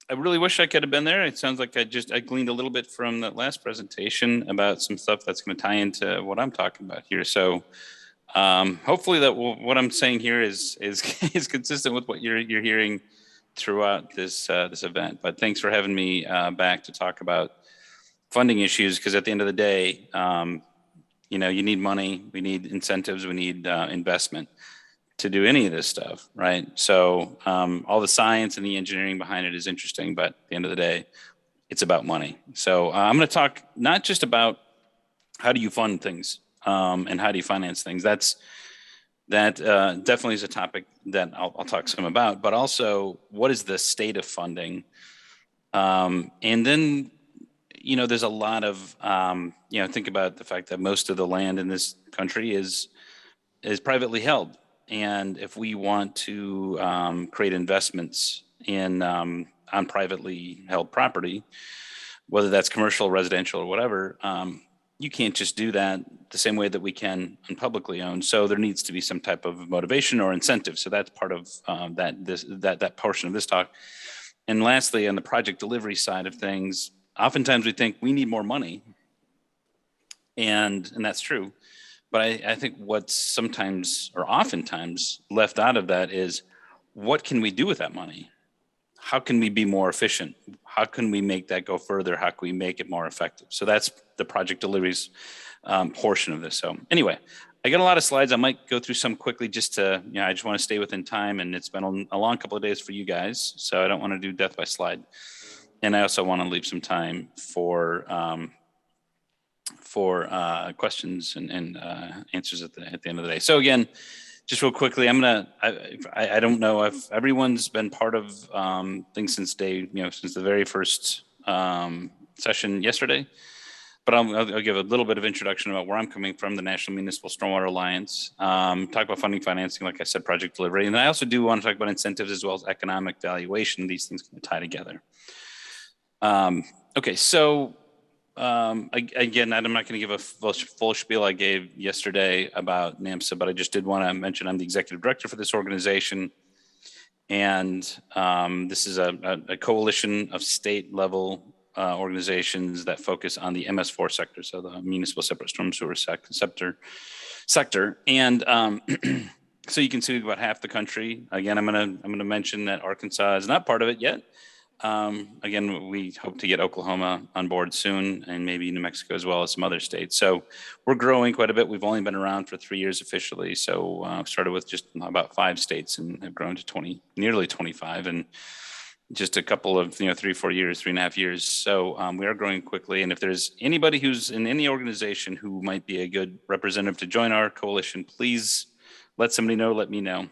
I really wish I could have been there. It sounds like I gleaned a little bit from that last presentation about some stuff that's going to tie into what I'm talking about here. So hopefully that what I'm saying here is is consistent with what you're hearing throughout this event. But thanks for having me back to talk about funding issues, because at the end of the day, you need money, we need incentives, we need investment to do any of this stuff, right? So all the science and the engineering behind it is interesting, but at the end of the day, it's about money. So I'm going to talk not just about how do you fund things and how do you finance things. That definitely is a topic that I'll talk some about, but also what is the state of funding, and then there's a lot of think about the fact that most of the land in this country is privately held. And if we want to create investments in on privately held property, whether that's commercial, residential, or whatever, you can't just do that the same way that we can on publicly owned. So there needs to be some type of motivation or incentive. So that's part of that portion of this talk. And lastly, on the project delivery side of things, oftentimes we think we need more money, and that's true. But I think what's sometimes or oftentimes left out of that is, what can we do with that money? How can we be more efficient? How can we make that go further? How can we make it more effective? So that's the project deliveries portion of this. So anyway, I got a lot of slides. I might go through some quickly just to, I just want to stay within time, and it's been a long couple of days for you guys. So I don't want to do death by slide. And I also want to leave some time for questions and answers at the end of the day. So again, just real quickly, I don't know if everyone's been part of things since since the very first session yesterday, but I'll give a little bit of introduction about where I'm coming from, the National Municipal Stormwater Alliance, talk about funding, financing, like I said, project delivery. And I also do want to talk about incentives as well as economic valuation. These things can tie together. Okay, so again, I'm not going to give a full spiel I gave yesterday about NMSA, but I just did want to mention I'm the executive director for this organization. And this is a coalition of state level organizations that focus on the MS4 sector, so the municipal separate storm sewer sector. And so you can see about half the country. Again, I'm gonna mention that Arkansas is not part of it yet. Again, we hope to get Oklahoma on board soon, and maybe New Mexico as well as some other states. So we're growing quite a bit. We've only been around for 3 years officially. So started with just about 5 states and have grown to nearly 25, and just a couple of 3.5 years. So we are growing quickly. And if there's anybody who's in any organization who might be a good representative to join our coalition, please let somebody know. Let me know.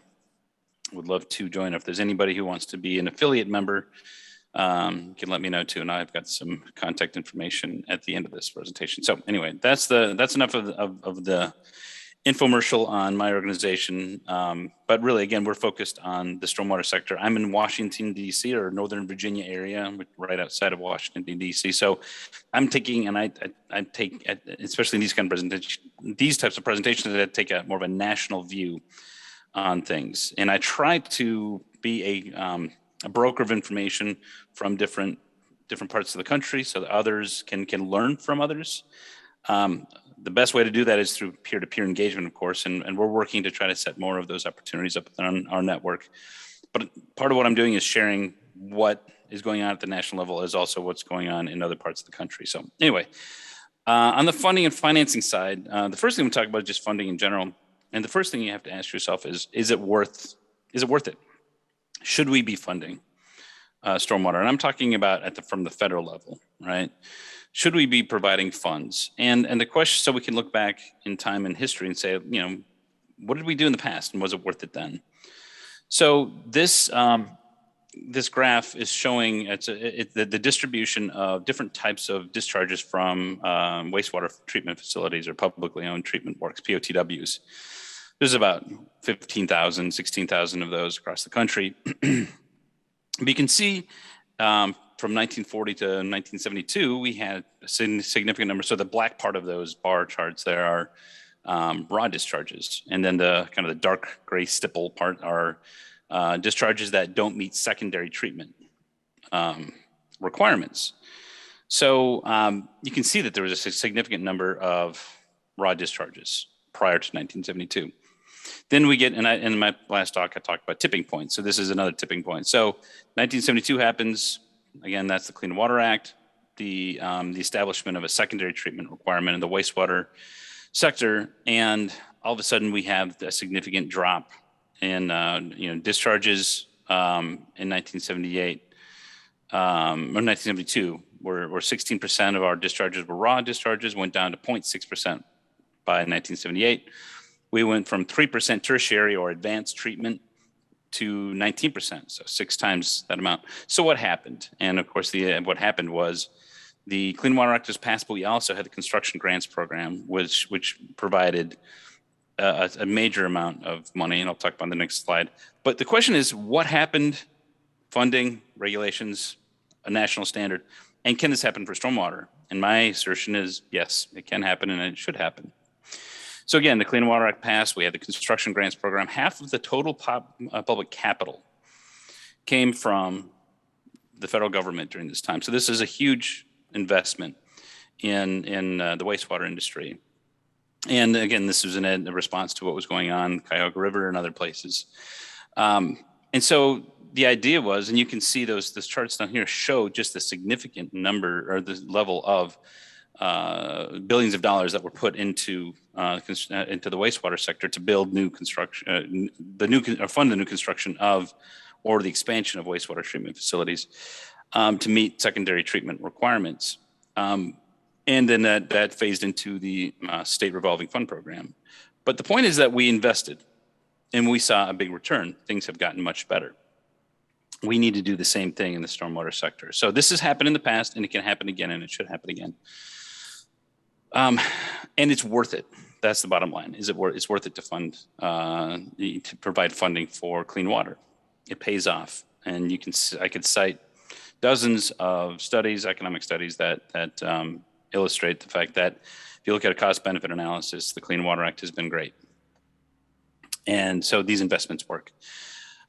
Would love to join. If there's anybody who wants to be an affiliate member, you can let me know too, and I've got some contact information at the end of this presentation. So anyway, that's enough of the infomercial on my organization. But really, again, we're focused on the stormwater sector. I'm in Washington, D.C., or Northern Virginia area, right outside of Washington, D.C. So I'm taking, and I take, especially in these types of presentations, that take more of a national view on things, and I try to be a broker of information from different parts of the country, so that others can learn from others. The best way to do that is through peer-to-peer engagement, of course, and we're working to try to set more of those opportunities up on our network. But part of what I'm doing is sharing what is going on at the national level, is also what's going on in other parts of the country. So anyway, on the funding and financing side, the first thing we talk about is just funding in general. And the first thing you have to ask yourself is it worth it? Should we be funding stormwater? And I'm talking about from the federal level, right? Should we be providing funds? And the question, so we can look back in time and history and say, what did we do in the past, and was it worth it then? So this graph is showing the distribution of different types of discharges from wastewater treatment facilities or publicly owned treatment works, POTWs. There's about 15,000, 16,000 of those across the country. But you can see from 1940 to 1972, we had a significant number. So the black part of those bar charts there are raw discharges. And then the kind of the dark gray stipple part are discharges that don't meet secondary treatment. requirements. So you can see that there was a significant number of raw discharges prior to 1972. Then we get, and in my last talk, I talked about tipping points. So this is another tipping point. So 1972 happens. Again, that's the Clean Water Act, the establishment of a secondary treatment requirement in the wastewater sector, and all of a sudden we have a significant drop in discharges in 1978 or 1972, where 16% of our discharges were raw discharges, went down to 0.6% by 1978. We went from 3% tertiary or advanced treatment to 19%, so 6 times that amount. So what happened? And of course, what happened was the Clean Water Act was passed, but we also had the construction grants program, which provided a major amount of money, and I'll talk about on the next slide. But the question is, what happened? Funding, regulations, a national standard, and can this happen for stormwater? And my assertion is yes, it can happen, and it should happen. So again, the Clean Water Act passed. We had the construction grants program. Half of the total public capital came from the federal government during this time. So this is a huge investment in the wastewater industry. And again, this was in a response to what was going on Cuyahoga River and other places. And so the idea was, and you can see those charts down here show just the significant number or the level of billions of dollars that were put into the wastewater sector to build new construction, fund the new construction of or the expansion of wastewater treatment facilities to meet secondary treatment requirements. And then that phased into the state revolving fund program. But the point is that we invested and we saw a big return. Things have gotten much better. We need to do the same thing in the stormwater sector. So this has happened in the past, and it can happen again, and it should happen again. And it's worth it. That's the bottom line. It's worth it to fund, to provide funding for clean water. It pays off, and I could cite dozens of studies, economic studies that illustrate the fact that if you look at a cost-benefit analysis, the Clean Water Act has been great. And so these investments work.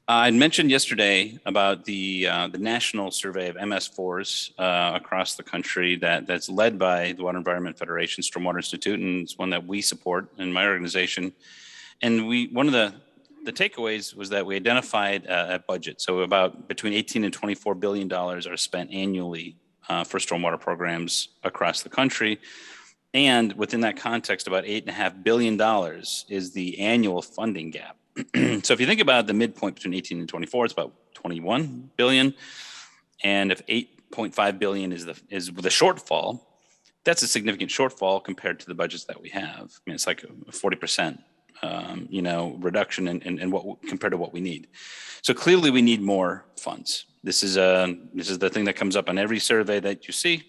I mentioned yesterday about the national survey of MS4s across the country that's led by the Water Environment Federation, Stormwater Institute, and it's one that we support in my organization. And one of the takeaways was that we identified a budget. So about between 18 and $24 billion are spent annually for stormwater programs across the country. And within that context, about $8.5 billion is the annual funding gap. So if you think about the midpoint between 18 and 24, it's about 21 billion. And if 8.5 billion is the shortfall, that's a significant shortfall compared to the budgets that we have. I mean, it's like a 40%, reduction in what compared to what we need. So clearly we need more funds. This is the thing that comes up on every survey that you see,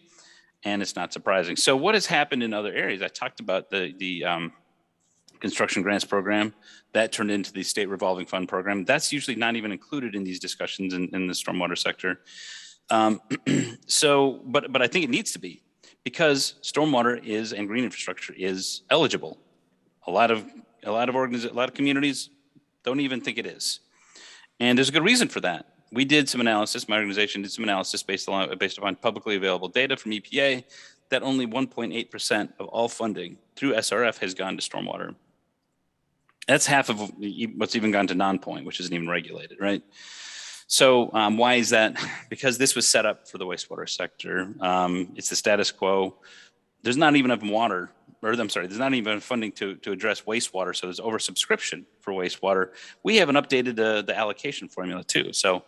and it's not surprising. So what has happened in other areas? I talked about the construction grants program that turned into the state revolving fund program. That's usually not even included in these discussions in the stormwater sector. But I think it needs to be, because stormwater and green infrastructure is eligible. A lot of communities don't even think it is, and there's a good reason for that. We did some analysis. My organization did some analysis based upon publicly available data from EPA that only 1.8% of all funding through SRF has gone to stormwater. That's half of what's even gone to non-point, which isn't even regulated, right? So why is that? Because this was set up for the wastewater sector. It's the status quo. There's not even enough water, there's not even funding to address wastewater. So there's oversubscription for wastewater. We haven't updated the allocation formula too. So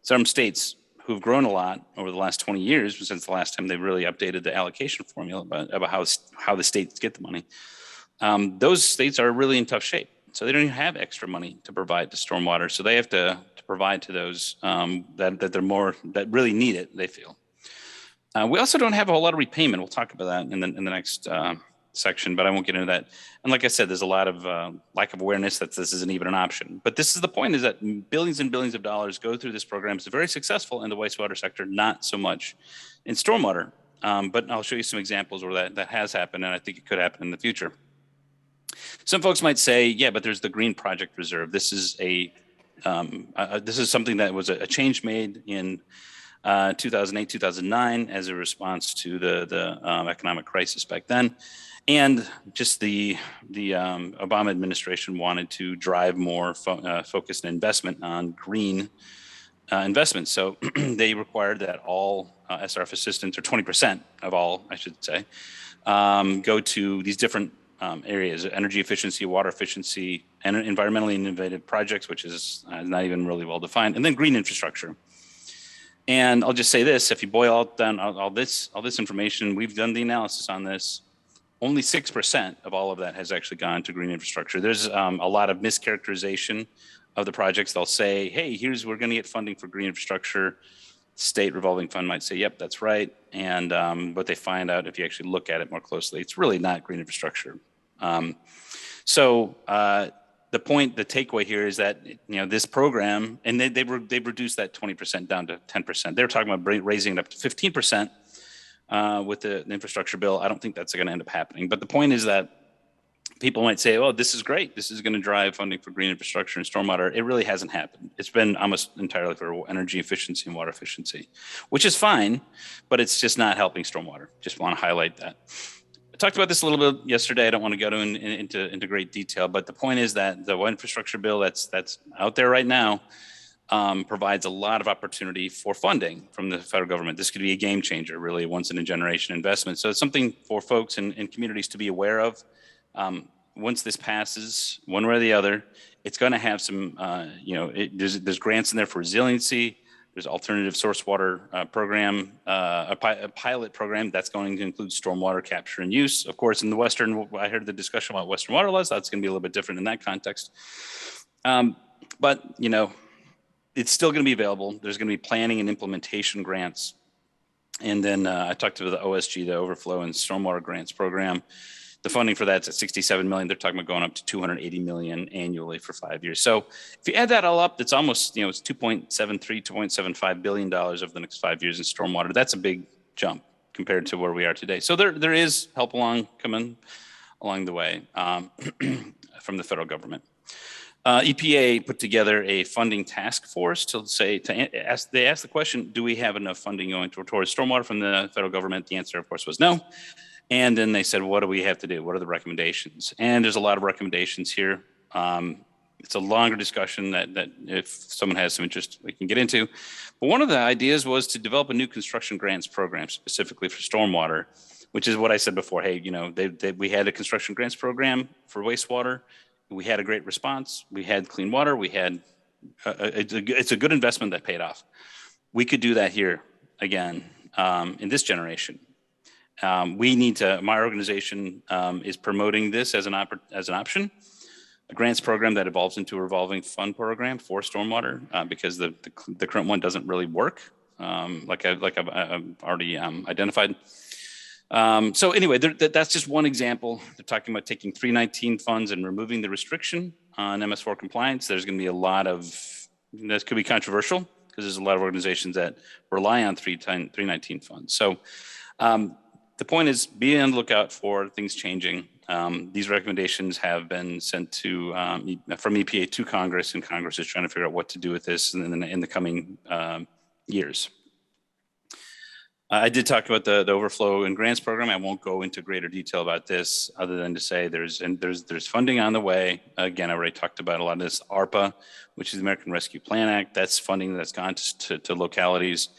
some states who've grown a lot over the last 20 years, since the last time they really updated the allocation formula about how the states get the money, those states are really in tough shape. So they don't even have extra money to provide to stormwater. So they have to provide to those that really need it, they feel. We also don't have a whole lot of repayment. We'll talk about that in the next section, but I won't get into that. And like I said, there's a lot of lack of awareness that this isn't even an option. But this is the point, is that billions and billions of dollars go through this program. It's very successful in the wastewater sector, not so much in stormwater. But I'll show you some examples where that has happened, and I think it could happen in the future. Some folks might say, yeah, but there's the Green Project Reserve. This is something that was a change made in 2008, 2009, as a response to the economic crisis back then. And just the Obama administration wanted to drive more focused investment on green investments. So they required that all SRF assistants, or 20% of all, I should say, go to these different areas: energy efficiency, water efficiency, and environmentally innovative projects, which is not even really well defined, and then green infrastructure. And I'll just say this: if you boil down all this information, we've done the analysis on this. Only 6% of all of that has actually gone to green infrastructure. There's a lot of mischaracterization of the projects. They'll say, hey, we're going to get funding for green infrastructure. State revolving fund might say, yep, that's right. And but they find out, if you actually look at it more closely, it's really not green infrastructure. So the takeaway here is that, this program, and they've reduced that 20% down to 10%. They're talking about raising it up to 15%. With the infrastructure bill. I don't think that's going to end up happening. But the point is that people might say, oh, this is great. This is going to drive funding for green infrastructure and stormwater. It really hasn't happened. It's been almost entirely for energy efficiency and water efficiency, which is fine, but it's just not helping stormwater. Just want to highlight that. I talked about this a little bit yesterday. I don't want to go into great detail, but the point is that the infrastructure bill that's out there right now provides a lot of opportunity for funding from the federal government. This could be a game changer, really, once in a generation investment. So it's something for folks and communities to be aware of. Once this passes, one way or the other, it's going to have some, there's grants in there for resiliency. There's alternative source water program, a pilot program that's going to include stormwater capture and use. Of course, in the I heard the discussion about Western water laws. That's going to be a little bit different in that context. But, it's still going to be available. There's going to be planning and implementation grants. And then I talked about the OSG, the Overflow and Stormwater Grants program. The funding for that's at $67 million. They're talking about going up to $280 million annually for 5 years. So if you add that all up, it's almost, it's $2.73, $2.75 billion over the next 5 years in stormwater. That's a big jump compared to where we are today. So there is help coming along the way from the federal government. EPA put together a funding task force to ask the question, do we have enough funding going towards stormwater from the federal government? The answer, of course, was no. And then they said, what do we have to do? What are the recommendations? And there's a lot of recommendations here. It's a longer discussion that if someone has some interest, we can get into. But one of the ideas was to develop a new construction grants program specifically for stormwater, which is what I said before. Hey, we had a construction grants program for wastewater. We had a great response. We had clean water. We had it's a good investment that paid off. We could do that here again in this generation. We need to. My organization is promoting this as an option, a grants program that evolves into a revolving fund program for stormwater because the current one doesn't really work like I've already identified. So anyway, that's just one example. They're talking about taking 319 funds and removing the restriction on MS4 compliance. There's going to be a lot of, this could be controversial because there's a lot of organizations that rely on 319 funds. So the point is, be on the lookout for things changing. These recommendations have been sent to from EPA to Congress, and Congress is trying to figure out what to do with this in the coming years. I did talk about the overflow and grants program. I won't go into greater detail about this other than to say there's funding on the way. Again, I already talked about a lot of this. ARPA, which is the American Rescue Plan Act, that's funding that's gone to localities.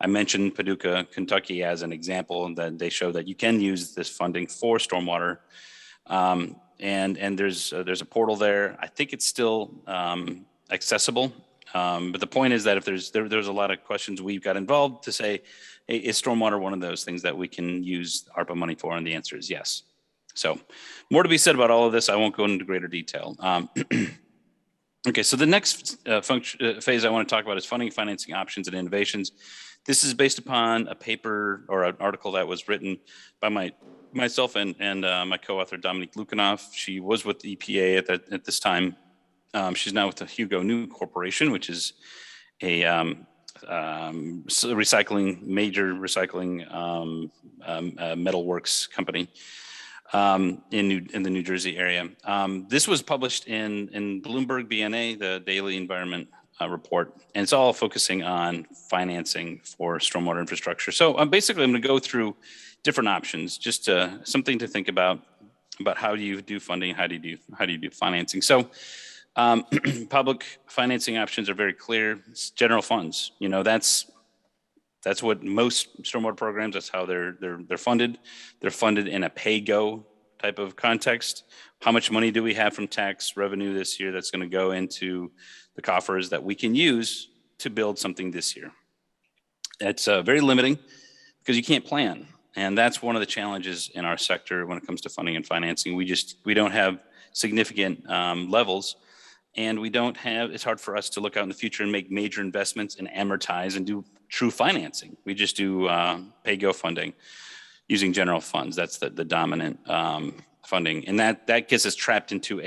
I mentioned Paducah, Kentucky as an example, and that they show that you can use this funding for stormwater. And there's a portal there. I think it's still accessible. But the point is that if there's a lot of questions we've got involved to say, hey, is stormwater one of those things that we can use ARPA money for? And the answer is yes. So more to be said about all of this. I won't go into greater detail. Okay, so the next phase I want to talk about is funding, financing options, and innovations. This is based upon a paper or an article that was written by myself and my co-author, Dominique Lukanoff. She was with the EPA at this time. She's now with the Hugo New Corporation, which is a major recycling metalworks company in the New Jersey area. This was published in Bloomberg BNA, the daily environment report, and it's all focusing on financing for stormwater infrastructure. So basically, I'm going to go through different options, just something to think about how do you do funding, how do you do financing. So public financing options are very clear. It's general funds. That's what most stormwater programs, that's how they're funded. They're funded in a pay-go type of context. How much money do we have from tax revenue this year that's going to go into the coffers that we can use to build something this year? It's very limiting because you can't plan. And that's one of the challenges in our sector when it comes to funding and financing. We don't have significant levels, and it's hard for us to look out in the future and make major investments and amortize and do true financing. We just do pay-go funding using general funds. That's the dominant funding. And that gets us trapped into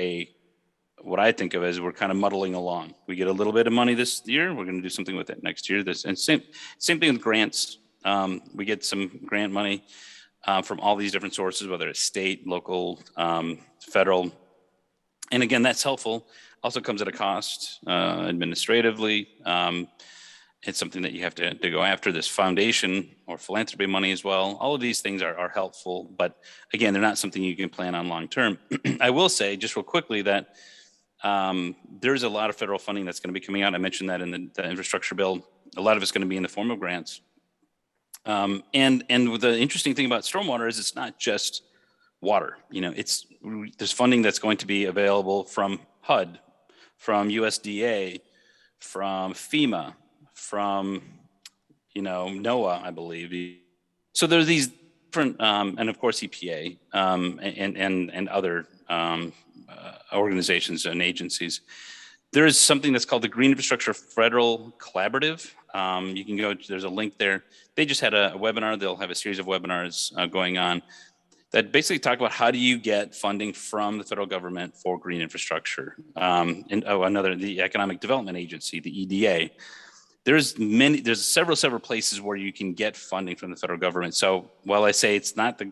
what I think of as we're kind of muddling along. We get a little bit of money this year, we're going to do something with it next year. And same thing with grants. We get some grant money from all these different sources, whether it's state, local, federal. And again, that's helpful. Also comes at a cost administratively. It's something that you have to go after. This foundation or philanthropy money as well. All of these things are helpful, but again, they're not something you can plan on long term. I will say just real quickly that there's a lot of federal funding that's going to be coming out. I mentioned that in the infrastructure bill. A lot of it's going to be in the form of grants. And the interesting thing about stormwater is it's not just water. There's funding that's going to be available from HUD, from USDA, from FEMA, from NOAA, I believe. So there's these different, and of course EPA, and other organizations and agencies. There is something that's called the Green Infrastructure Federal Collaborative. You can go, there's a link there. They just had a webinar. They'll have a series of webinars going on that basically talk about how do you get funding from the federal government for green infrastructure. The Economic Development Agency, the EDA. There's several places where you can get funding from the federal government. So while I say it's not the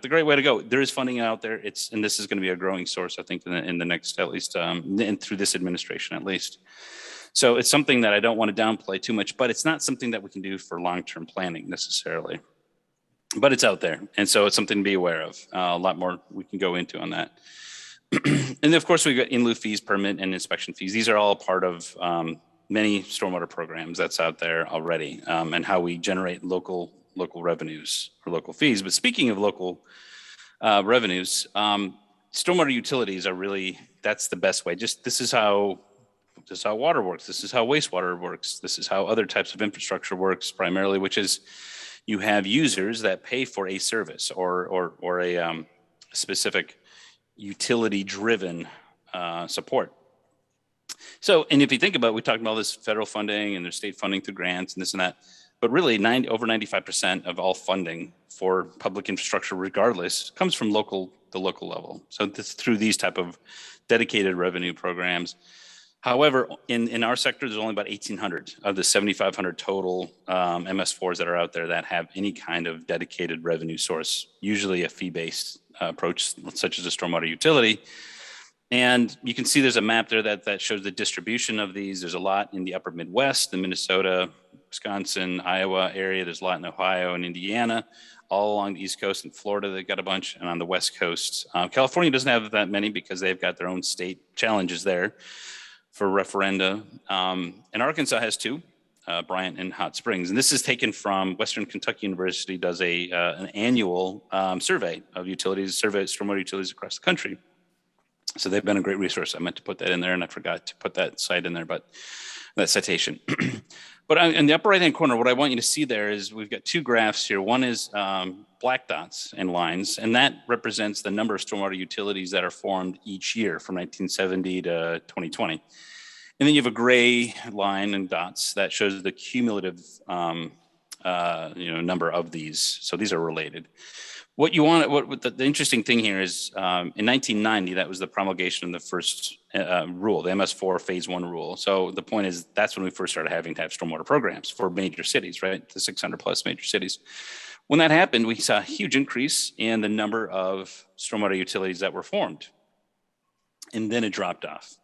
great way to go, there is funding out there. And this is going to be a growing source, I think, in the next, at least, and through this administration, at least. So it's something that I don't want to downplay too much, but it's not something that we can do for long-term planning necessarily. But it's out there, and so it's something to be aware of. A lot more we can go into on that. And then, of course, we've got in-lieu fees, permit, and inspection fees. These are all part of many stormwater programs that's out there already, and how we generate local revenues or local fees. But speaking of local revenues, stormwater utilities are really, that's the best way. This is how water works. This is how wastewater works. This is how other types of infrastructure works primarily, which is you have users that pay for a service or a specific utility-driven support. So, and if you think about it, we talked about all this federal funding and there's state funding through grants and this and that, but really over 95% of all funding for public infrastructure, regardless, comes from the local level. So this, through these type of dedicated revenue programs. However, in our sector, there's only about 1,800 of the 7,500 total MS4s that are out there that have any kind of dedicated revenue source, usually a fee-based approach, such as a stormwater utility. And you can see there's a map there that shows the distribution of these. There's a lot in the upper Midwest, the Minnesota, Wisconsin, Iowa area. There's a lot in Ohio and Indiana, all along the East Coast. And Florida, they've got a bunch. And on the West Coast, California doesn't have that many because they've got their own state challenges there for referenda. And Arkansas has two, Bryant and Hot Springs. And this is taken from Western Kentucky University, does an annual survey of stormwater utilities across the country. So they've been a great resource. I meant to put that in there and I forgot to put that site in there, but that citation. But in the upper right-hand corner, what I want you to see there is we've got two graphs here. One is black dots and lines, and that represents the number of stormwater utilities that are formed each year from 1970 to 2020. And then you have a gray line and dots that shows the cumulative number of these. So these are related. What the interesting thing here is in 1990, that was the promulgation of the first rule, the MS4 phase 1 rule. So the point is that's when we first started having to have stormwater programs for major cities, right? The 600 plus major cities. When that happened, we saw a huge increase in the number of stormwater utilities that were formed. And then it dropped off.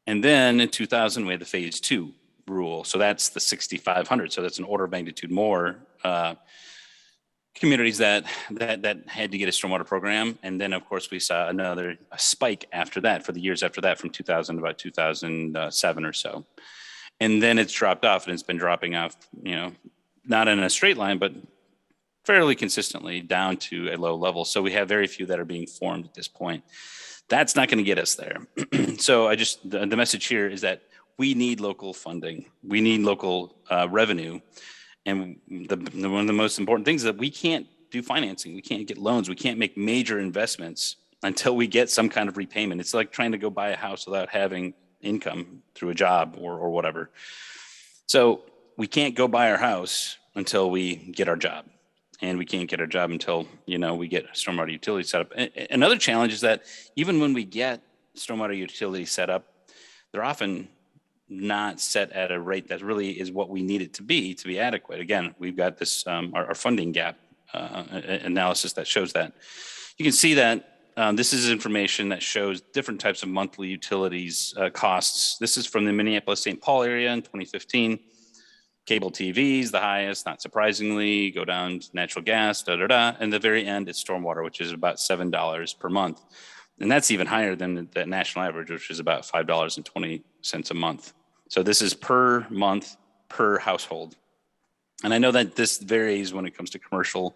And then in 2000, we had the phase 2 rule. So that's the 6,500. So that's an order of magnitude more communities that had to get a stormwater program. And then, of course, we saw a spike after that for the years after that, from 2000 to about 2007 or so. And then it's dropped off, and it's been dropping off, not in a straight line, but fairly consistently down to a low level. So we have very few that are being formed at this point. That's not going to get us there. So the message here is that we need local funding. We need local revenue. And one of the most important things is that we can't do financing. We can't get loans. We can't make major investments until we get some kind of repayment. It's like trying to go buy a house without having income through a job or whatever. So we can't go buy our house until we get our job. And we can't get our job until, we get a stormwater utility set up. Another challenge is that even when we get stormwater utility set up, they're often not set at a rate that really is what we need it to be adequate. Again, we've got this, our funding gap analysis that shows that. You can see that this is information that shows different types of monthly utilities costs. This is from the Minneapolis-St. Paul area in 2015. Cable TVs, the highest, not surprisingly, go down to natural gas, and the very end is stormwater, which is about $7 per month. And that's even higher than the national average, which is about $5.20 a month. So this is per month, per household. And I know that this varies when it comes to commercial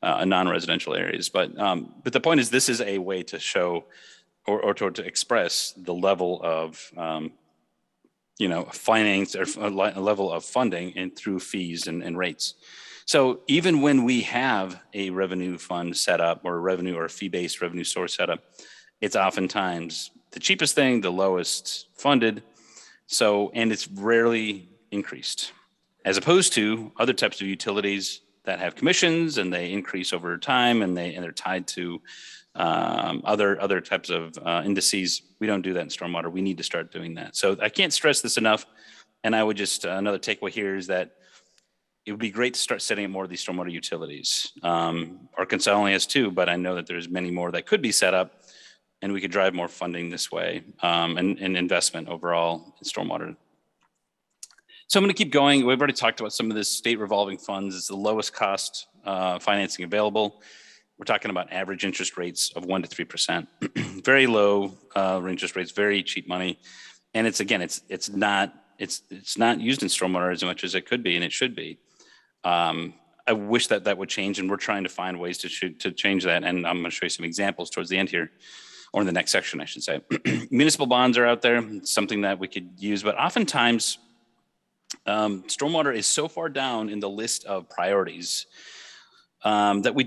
and non-residential areas, but the point is, this is a way to show or to express the level of finance or a level of funding and through fees and rates. So even when we have a revenue fund set up, or a revenue or a fee-based revenue source set up, it's oftentimes the cheapest thing, the lowest funded. So, and it's rarely increased, as opposed to other types of utilities that have commissions and they increase over time, and they're tied to other types of indices. We don't do that in stormwater. We need to start doing that. So I can't stress this enough. And I would just, another takeaway here is that it would be great to start setting up more of these stormwater utilities. Arkansas only has 2, but I know that there's many more that could be set up, and we could drive more funding this way, and investment overall in stormwater. So I'm going to keep going. We've already talked about some of this. State revolving funds is the lowest cost financing available. We're talking about average interest rates of 1% to 3%, very low interest rates, very cheap money. And it's not used in stormwater as much as it could be, and it should be. I wish that would change, and we're trying to find ways to change that. And I'm going to show you some examples towards the end here, or in the next section, I should say. Municipal bonds are out there. It's something that we could use, but oftentimes stormwater is so far down in the list of priorities that we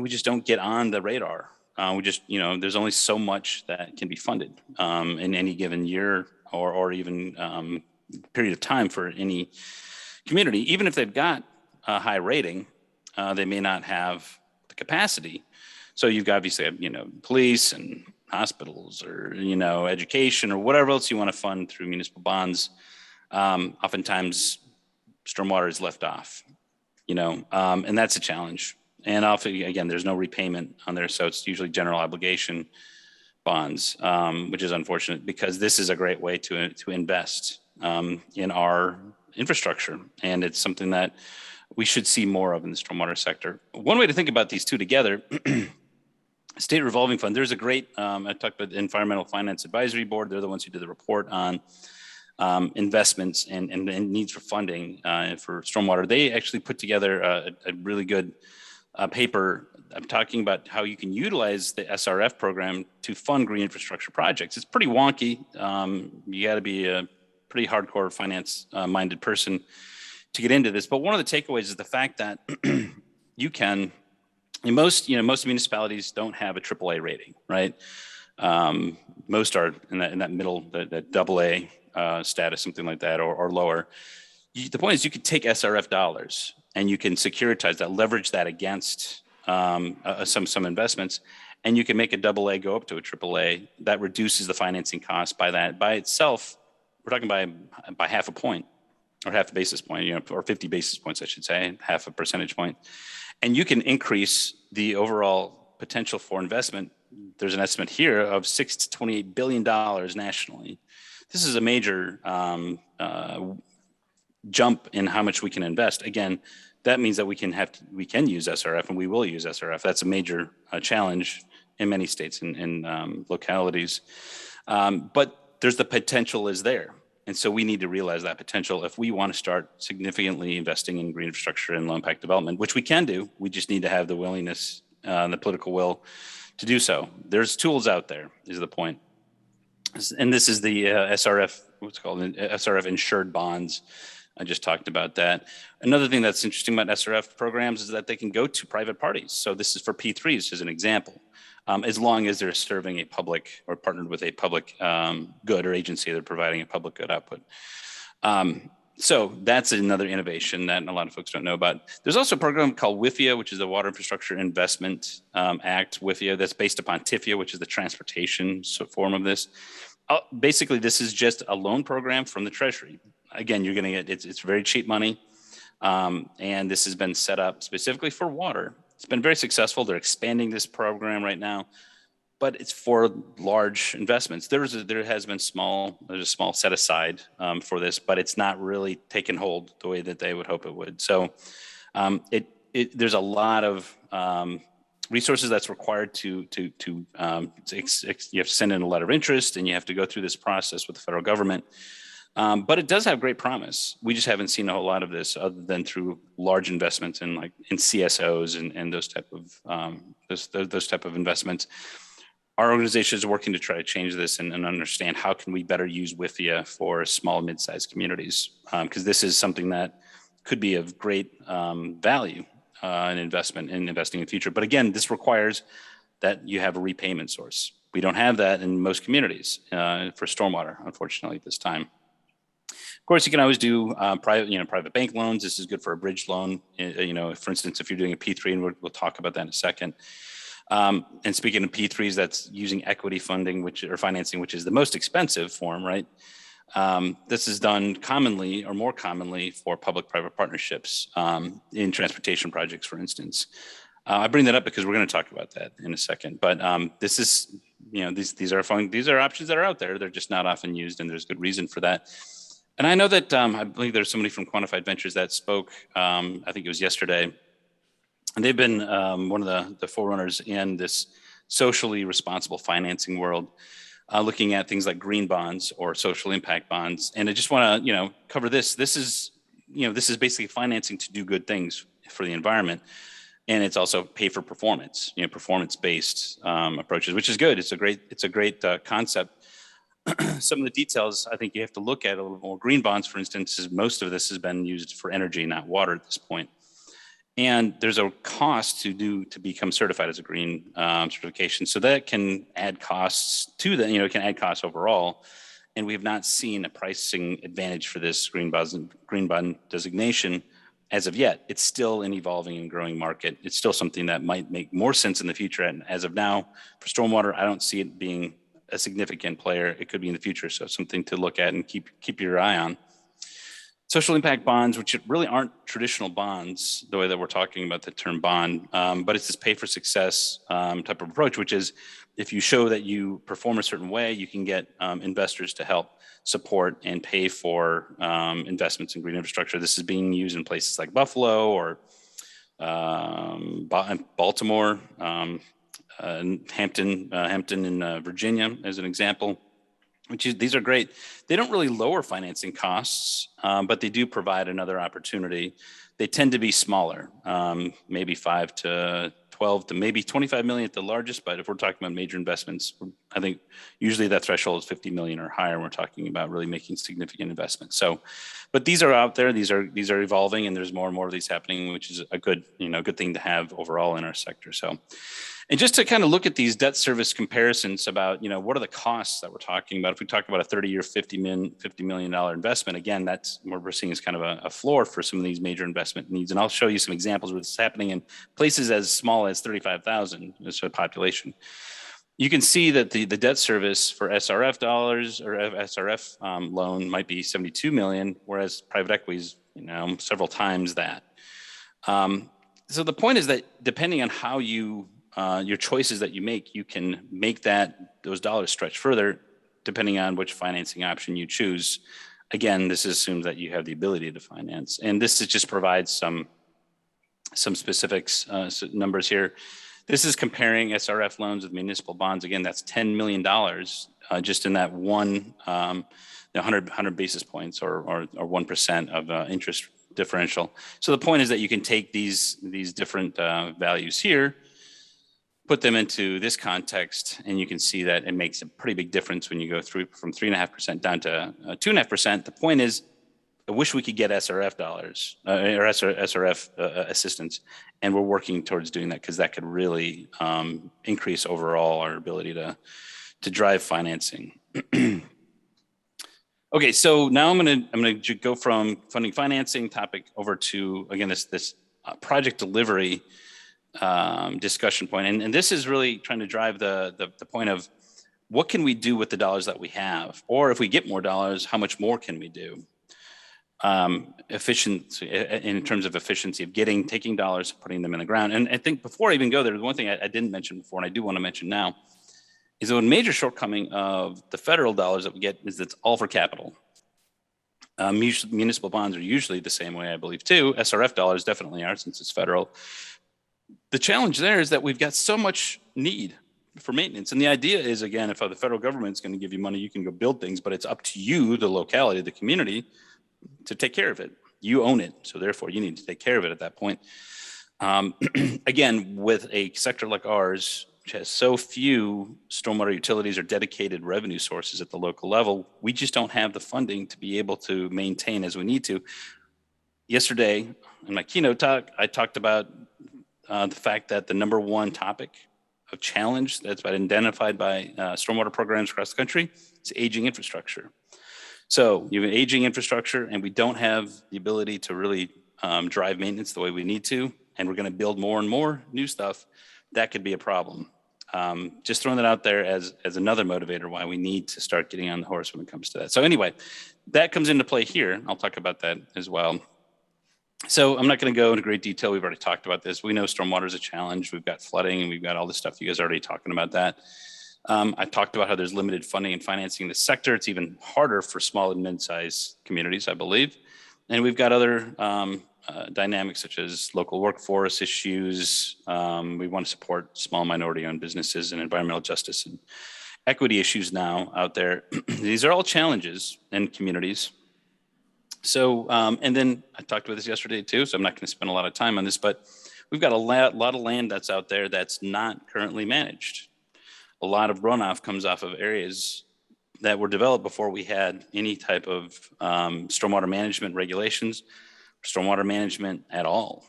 just don't get on the radar. There's only so much that can be funded in any given year or even period of time for any community. Even if they've got a high rating, they may not have the capacity. So you've got, obviously, police and hospitals, or, education, or whatever else you want to fund through municipal bonds. Oftentimes stormwater is left off, and that's a challenge. And often, again, there's no repayment on there. So it's usually general obligation bonds, which is unfortunate, because this is a great way to invest in our infrastructure. And it's something that we should see more of in the stormwater sector. One way to think about these two together, State Revolving Fund, there's a great, I talked about the Environmental Finance Advisory Board. They're the ones who did the report on investments and needs for funding for stormwater. They actually put together a really good paper. I'm talking about how you can utilize the SRF program to fund green infrastructure projects. It's pretty wonky. You got to be a pretty hardcore finance-minded person to get into this. But one of the takeaways is the fact that you can, most municipalities don't have a AAA rating, right? Most are in that middle, that AA status, something like that, or lower. The point is, you could take SRF dollars and you can securitize that, leverage that against some investments, and you can make a AA go up to a AAA. That reduces the financing cost by that. By itself, we're talking by half a point, or half a basis point, or 50 basis points, I should say, half a percentage point. And you can increase the overall potential for investment. There's an estimate here of $6 to $28 billion nationally. this is a major jump in how much we can invest. Again, that means that we can use SRF, and we will use SRF. That's a major challenge in many states and localities. But there's the potential is there. And so we need to realize that potential if we want to start significantly investing in green infrastructure and low impact development, which we can do. We just need to have the willingness and the political will to do so. There's tools out there, is the point. And this is the SRF, what's called SRF insured bonds. I just talked about that. Another thing that's interesting about SRF programs is that they can go to private parties. So this is for P3s as an example, as long as they're serving a public or partnered with a public good or agency that are providing a public good output. So that's another innovation that a lot of folks don't know about. There's also a program called WIFIA, which is the Water Infrastructure Investment Act, WIFIA, that's based upon TIFIA, which is the transportation form of this. Basically, this is just a loan program from the Treasury. Again, you're going to get, it's very cheap money. And this has been set up specifically for water. It's been very successful. They're expanding this program right now, but it's for large investments. There's a small set aside for this, but it's not really taken hold the way that they would hope it would. So there's a lot of resources that's required you have to send in a letter of interest, and you have to go through this process with the federal government. But it does have great promise. We just haven't seen a whole lot of this other than through large investments in CSOs and those type of investments. Our organization is working to try to change this and understand how can we better use WIFIA for small, mid-sized communities, because this is something that could be of great value in investing in the future. But again, this requires that you have a repayment source. We don't have that in most communities for stormwater, unfortunately, at this time. Of course, you can always do private bank loans. This is good for a bridge loan. For instance, if you're doing a P3, and we'll talk about that in a second. And speaking of P3s, that's using equity funding, or financing, which is the most expensive form, right? This is done commonly or more commonly for public-private partnerships in transportation projects, for instance. I bring that up because we're going to talk about that in a second. But this is, these are options that are out there. They're just not often used, and there's good reason for that. And I know that I believe there's somebody from Quantified Ventures that spoke, I think it was yesterday. And they've been one of the forerunners in this socially responsible financing world, looking at things like green bonds or social impact bonds. And I just want to, cover this. This is basically financing to do good things for the environment. And it's also pay for performance, performance-based approaches, which is good. It's a great concept. Some of the details I think you have to look at a little more. Green bonds, for instance, most of this has been used for energy, not water at this point. And there's a cost to become certified as a green certification. So that can add costs to that, it can add costs overall. And we have not seen a pricing advantage for this green bond designation as of yet. It's still an evolving and growing market. It's still something that might make more sense in the future. And as of now, for stormwater, I don't see it being a significant player. It could be in the future. So something to look at and keep your eye on. Social impact bonds, which really aren't traditional bonds, the way that we're talking about the term bond, but it's this pay for success type of approach, which is if you show that you perform a certain way, you can get investors to help support and pay for investments in green infrastructure. This is being used in places like Buffalo or Baltimore, Hampton in Virginia, as an example. These are great. They don't really lower financing costs, but they do provide another opportunity. They tend to be smaller, maybe 5 to 12 to maybe 25 million at the largest. But if we're talking about major investments, I think usually that threshold is 50 million or higher. We're talking about really making significant investments. So, but these are out there. These are evolving, and there's more and more of these happening, which is a good thing to have overall in our sector. So. And just to kind of look at these debt service comparisons about, what are the costs that we're talking about? If we talk about a 30-year, $50 million investment, again, that's what we're seeing is kind of a floor for some of these major investment needs. And I'll show you some examples where this is happening in places as small as 35,000 as a population. You can see that the debt service for SRF dollars or SRF loan might be 72 million, whereas private equity is, several times that. So the point is that depending on how your choices that you make can make those dollars stretch further depending on which financing option you choose. Again, this assumes that you have the ability to finance. And this just provides some specifics, numbers here. This is comparing SRF loans with municipal bonds. Again, that's $10 million just in that one 100 basis points or 1% of interest differential. So the point is that you can take these different values here, put them into this context, and you can see that it makes a pretty big difference when you go through from 3.5% down to 2.5%. The point is, I wish we could get SRF dollars or SRF assistance, and we're working towards doing that because that could really increase overall our ability to drive financing. Okay, so now I'm gonna go from funding financing topic over to, again, this project delivery discussion point. And this is really trying to drive the point of what can we do with the dollars that we have, or if we get more dollars, how much more can we do? Efficiency in terms of efficiency of taking dollars, putting them in the ground. And I think before I even go there, there's one thing I didn't mention before, and I do want to mention now, is that a major shortcoming of the federal dollars that we get is it's all for capital. Municipal bonds are usually the same way, I believe, too. SRF dollars definitely are, since it's federal. The challenge there is that we've got so much need for maintenance. And the idea is, again, if the federal government's going to give you money, you can go build things, but it's up to you, the locality, the community, to take care of it. You own it, so therefore you need to take care of it at that point. Again, with a sector like ours, which has so few stormwater utilities or dedicated revenue sources at the local level, we just don't have the funding to be able to maintain as we need to. Yesterday, in my keynote talk, I talked about the fact that the number one topic of challenge that's been identified by stormwater programs across the country is aging infrastructure. So you have an aging infrastructure, and we don't have the ability to really drive maintenance the way we need to, and we're going to build more and more new stuff. That could be a problem. Just throwing that out there as another motivator why we need to start getting on the horse when it comes to that. So anyway, that comes into play here. I'll talk about that as well. So I'm not going to go into great detail. We've already talked about this. We know stormwater is a challenge. We've got flooding, and we've got all this stuff. You guys are already talking about that. I talked about how there's limited funding and financing in the sector. It's even harder for small and mid-sized communities, I believe. And we've got other dynamics such as local workforce issues. We want to support small minority-owned businesses and environmental justice and equity issues now out there. These are all challenges in communities. So, and then I talked about this yesterday too, so I'm not going to spend a lot of time on this, but we've got a lot of land that's out there that's not currently managed. A lot of runoff comes off of areas that were developed before we had any type of stormwater management regulations, stormwater management at all.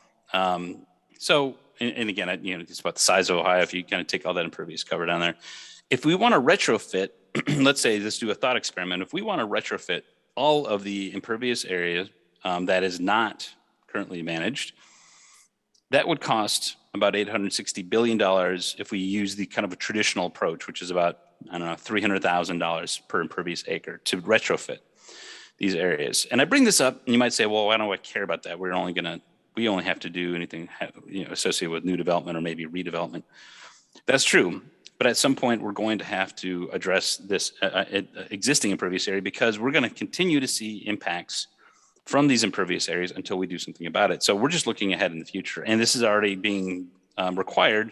So, and again, it's about the size of Ohio if you kind of take all that impervious cover down there. If we want to retrofit, let's do a thought experiment. If we want to retrofit all of the impervious areas that is not currently managed, that would cost about $860 billion if we use the kind of a traditional approach, which is about, I don't know, $300,000 per impervious acre to retrofit these areas. And I bring this up, and you might say, well, why don't I care about that? We only have to do anything associated with new development or maybe redevelopment. That's true. But at some point, we're going to have to address this existing impervious area because we're going to continue to see impacts from these impervious areas until we do something about it. So we're just looking ahead in the future. And this is already being required.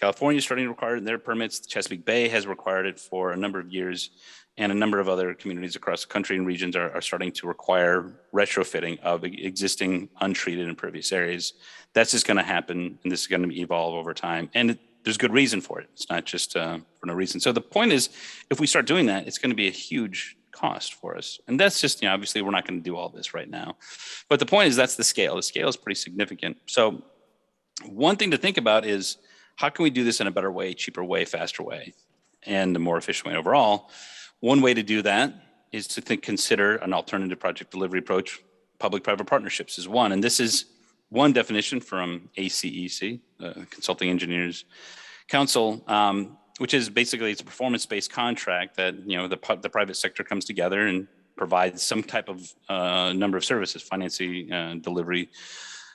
California is starting to require it in their permits. Chesapeake Bay has required it for a number of years. And a number of other communities across the country and regions are starting to require retrofitting of existing untreated impervious areas. That's just going to happen, and this is going to evolve over time. And there's good reason for it. It's not just for no reason. So the point is, if we start doing that, it's going to be a huge cost for us. And that's just, obviously we're not going to do all this right now. But the point is, that's the scale. The scale is pretty significant. So one thing to think about is, how can we do this in a better way, cheaper way, faster way, and a more efficient way overall? One way to do that is to consider an alternative project delivery approach. Public-private partnerships is one. And this is one definition from ACEC, Consulting Engineers Council, which is basically, it's a performance-based contract that, the private sector comes together and provides some type of number of services, financing, delivery,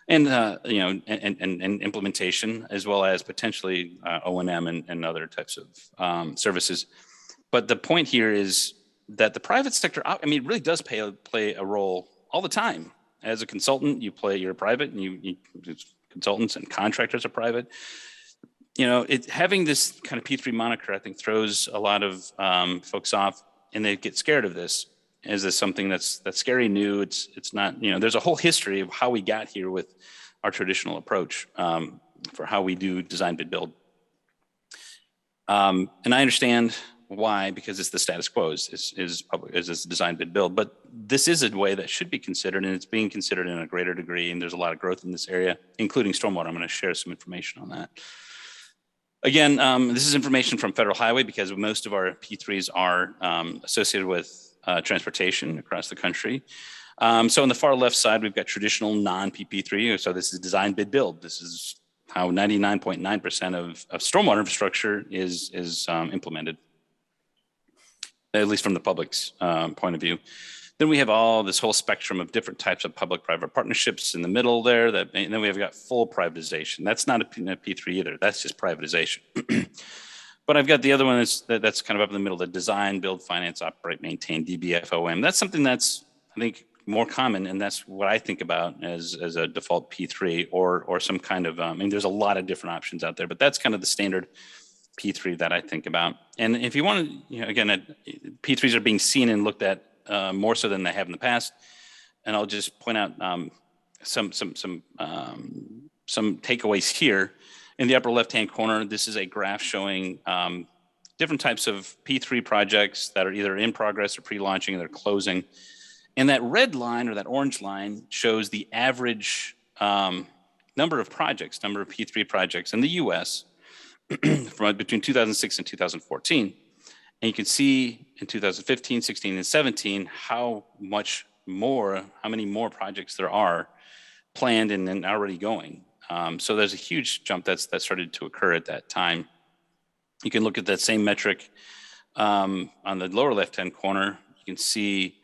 and and implementation, as well as potentially O&M and other types of services. But the point here is that the private sector, I mean, it really does play a role all the time. As a consultant, you're private, and you consultants and contractors are private. Having this kind of P3 moniker, I think, throws a lot of folks off, and they get scared of this. Is this something that's scary new? It's not. There's a whole history of how we got here with our traditional approach for how we do design, bid, build. And I understand why, because it's the status quo is design, bid, build. But this is a way that should be considered, and it's being considered in a greater degree. And there's a lot of growth in this area, including stormwater. I'm going to share some information on that. Again, this is information from Federal Highway, because most of our P3s are associated with transportation across the country. So on the far left side, we've got traditional non-PP3. So this is design, bid, build. This is how 99.9% of stormwater infrastructure is implemented, at least from the public's point of view. Then we have this whole spectrum of different types of public-private partnerships in the middle there. And then we have got full privatization. That's not a P3 either. That's just privatization. But I've got the other one that's kind of up in the middle: the design, build, finance, operate, maintain, DBFOM. That's something that's, I think, more common, and that's what I think about as a default P3 or some kind of. There's a lot of different options out there, but that's kind of the standard P3 that I think about. And if you want to, again, P3s are being seen and looked at more so than they have in the past. And I'll just point out some takeaways here. In the upper left-hand corner, this is a graph showing different types of P3 projects that are either in progress or pre-launching, and they're closing. And that red line, or that orange line, shows the average number of P3 projects in the U.S. from between 2006 and 2014. And you can see in 2015, 16, and 17 how many more projects there are planned and already going. So there's a huge jump that started to occur at that time. You can look at that same metric on the lower left-hand corner. You can see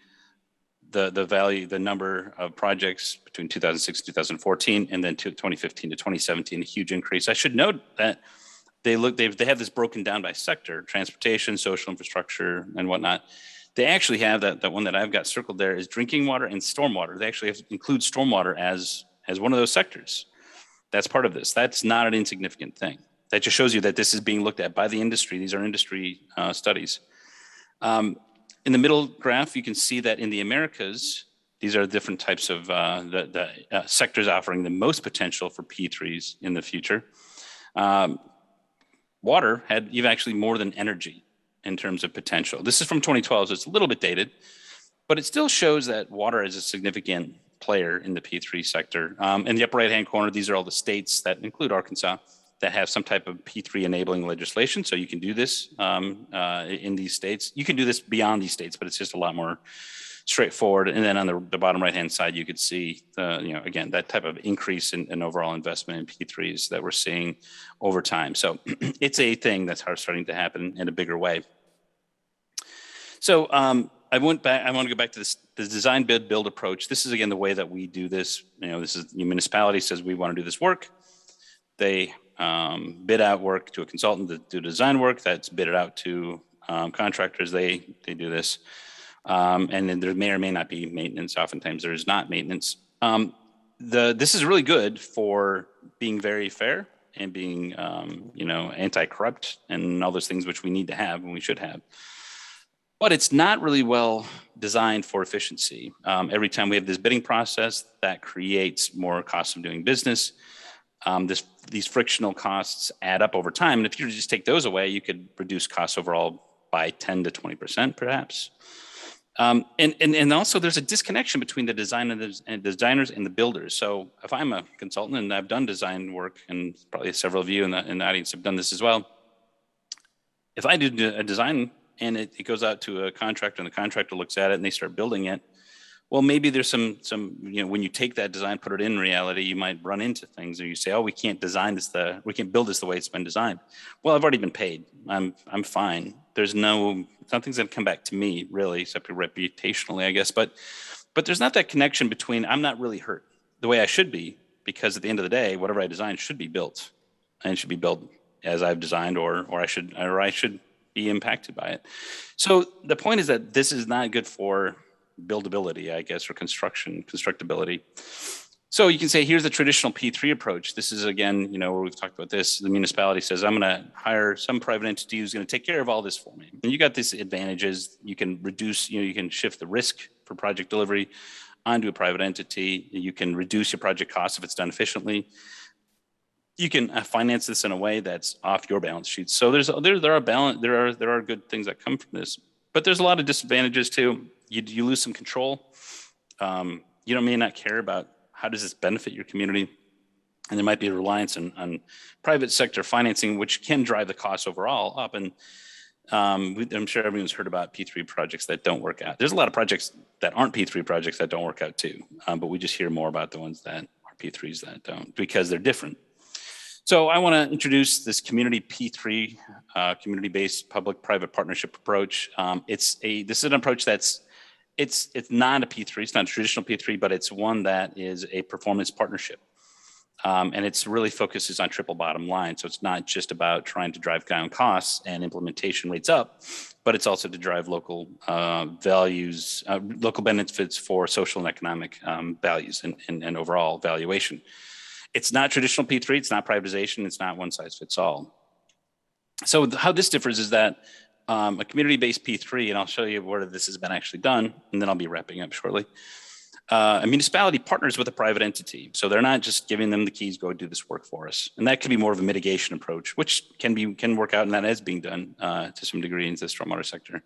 the number of projects between 2006 and 2014, and then 2015 to 2017, a huge increase. I should note that they have this broken down by sector: transportation, social infrastructure, and whatnot. They actually have that one that I've got circled there is drinking water and stormwater. They actually include stormwater as one of those sectors. That's part of this. That's not an insignificant thing. That just shows you that this is being looked at by the industry. These are industry studies. In the middle graph, you can see that in the Americas, these are different types of the sectors offering the most potential for P3s in the future. Water had even actually more than energy in terms of potential. This is from 2012, so it's a little bit dated, but it still shows that water is a significant player in the P3 sector. In the upper right-hand corner, these are all the states that include Arkansas that have some type of P3 enabling legislation. So you can do this in these states. You can do this beyond these states, but it's just a lot more straightforward. And then on the bottom right-hand side, you could see, again, that type of increase in overall investment in P3s that we're seeing over time. So it's a thing that's starting to happen in a bigger way. So I want to go back to the design, bid, build approach. This is, again, the way that we do this. This is the municipality says we want to do this work. They bid out work to a consultant to do design work. That's bidded out to contractors. They do this. And then there may or may not be maintenance. Oftentimes there is not maintenance. This is really good for being very fair and being, anti-corrupt and all those things which we need to have and we should have. But it's not really well designed for efficiency. Every time we have this bidding process, that creates more costs of doing business. These frictional costs add up over time. And if you just take those away, you could reduce costs overall by 10 to 20%, perhaps. And also there's a disconnection between the designers and the builders. So if I'm a consultant and I've done design work, and probably several of you in the audience have done this as well, if I do a design and it goes out to a contractor and the contractor looks at it and they start building it, well, maybe there's some when you take that design, put it in reality, you might run into things, or you say, oh, we can't build this the way it's been designed. Well, I've already been paid. I'm fine. There's nothing's going to come back to me really, except reputationally, I guess. But there's not that connection between, I'm not really hurt the way I should be, because at the end of the day, whatever I design should be built, and it should be built as I've designed, or I should be impacted by it. So the point is that this is not good for buildability, I guess, or constructability. So you can say, here's the traditional P3 approach. This is, again, where we've talked about this. The municipality says, I'm going to hire some private entity who's going to take care of all this for me. And you got these advantages. You can reduce, you can shift the risk for project delivery onto a private entity. You can reduce your project costs if it's done efficiently. You can finance this in a way that's off your balance sheet. So there are good things that come from this, but there's a lot of disadvantages too. You lose some control. You may not care about how does this benefit your community, and there might be a reliance on private sector financing, which can drive the costs overall up. And I'm sure everyone's heard about P3 projects that don't work out. There's a lot of projects that aren't P3 projects that don't work out too, but we just hear more about the ones that are P3s that don't, because they're different. So I want to introduce this community P3, community-based public-private partnership approach. This is an approach that's it's not a P3, it's not a traditional P3, but it's one that is a performance partnership. And it's really focuses on triple bottom line. So it's not just about trying to drive down costs and implementation rates up, but it's also to drive local values, local benefits for social and economic values and overall valuation. It's not traditional P3, it's not privatization, it's not one size fits all. So how this differs is that a community-based P3, and I'll show you where this has been actually done, and then I'll be wrapping up shortly. A municipality partners with a private entity. So they're not just giving them the keys, go do this work for us. And that can be more of a mitigation approach, which can work out, and that is being done to some degree in the stormwater sector.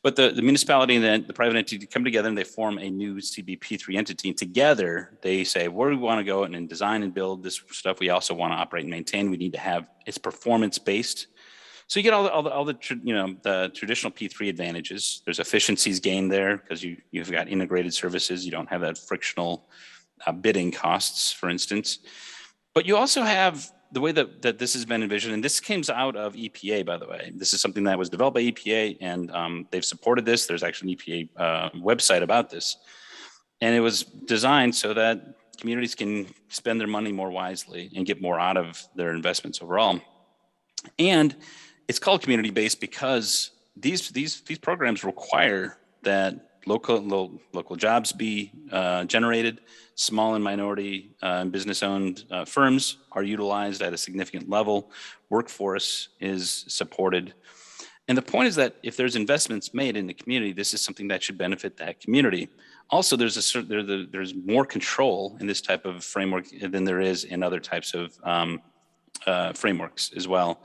But the municipality and the private entity come together and they form a new CBP3 entity. And together they say, where do we want to go and design and build this stuff we also want to operate and maintain. We need to have, it's performance-based. So you get all the traditional P3 advantages. There's efficiencies gained there because you've got integrated services. You don't have that frictional bidding costs, for instance. But you also have the way that this has been envisioned, and this comes out of EPA, by the way. This is something that was developed by EPA, and they've supported this. There's actually an EPA website about this. And it was designed so that communities can spend their money more wisely and get more out of their investments overall. And it's called community-based because these programs require that local jobs be generated. Small and minority business-owned firms are utilized at a significant level. Workforce is supported. And the point is that if there's investments made in the community, this is something that should benefit that community. Also, there's more control in this type of framework than there is in other types of frameworks as well.